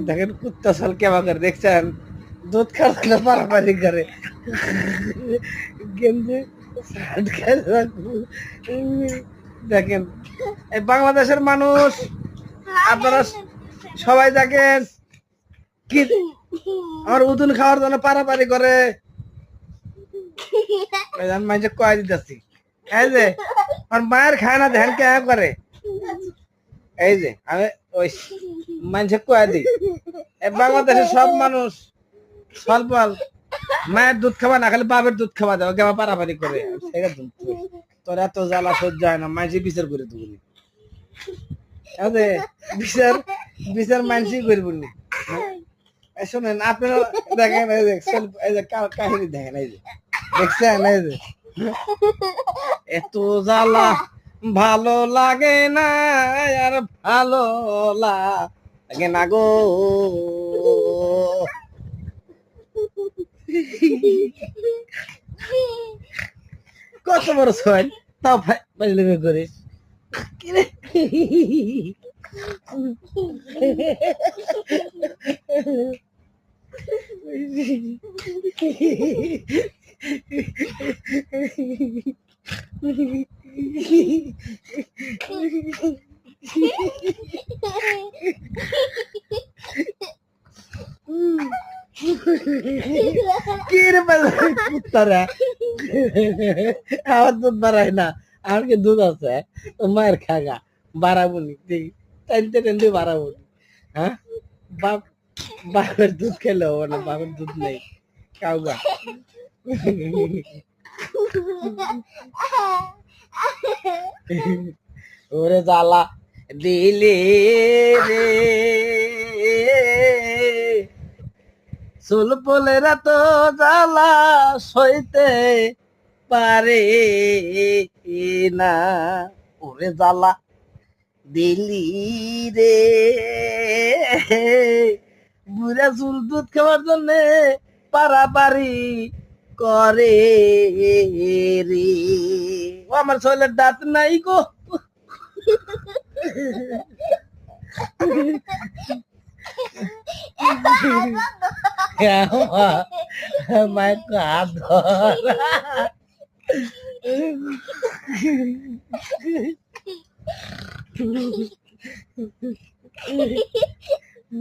দেখেন কুত্তা সাল কেমন করে দেখছেন, দুধ খাওয়ার জন্য পারাপারি করে গেঞ্জি শার্ট দেখেন এই বাংলাদেশের মানুষ আপনারা সবাই দেখেন কি আমার উদুন খাওয়ার জন্য পারাপারি করে। মাঝে কয় দিতেছি এই যে আমার মায়ের খায় না ধ্যান কে করে, এই যে আমি ওই মানুষে কয়ে দিই বাংলাদেশের সব মানুষ স্বল্প মায়ের দুধ খাওয়া না খালি বাপের দুধ খাওয়া দেওয়া কেমন পারাপারি করে। তোর এত জ্বালা সহ্য হয় না, মানুষে বিচার করে দেবনি, বিচার বিচার মানুষই করব না। শোনেন আপনারা দেখেন এই যে কাহিনী দেখেন, এই যে দেখছেন এই যে এত জ্বালা ভালো লাগে না আর ভালো লাগে না গো। কত বড় ছয় তাও ফাইজলামি করিস কুত্তারা আমার দুধ বাড়ায় না, আমার কি দুধ আছে মায়ের খাগা বাড়াবনি টানতে টানতে বাড়াবনি। হ্যাঁ বাপের দুধ খেলে হবে না, বাপের দুধ নেই কাউগা। ওরে জ্বালা দিলে রে চুল পোলেরা তো জ্বালা সইতে পারে না, ওরে জ্বালা দিলি রে বুড়া চুল দুধ খাওয়ার জন্য পারাপারি করে রে। ও আমার ছেলের দাঁত নাই গো। মায়ের হাত ধর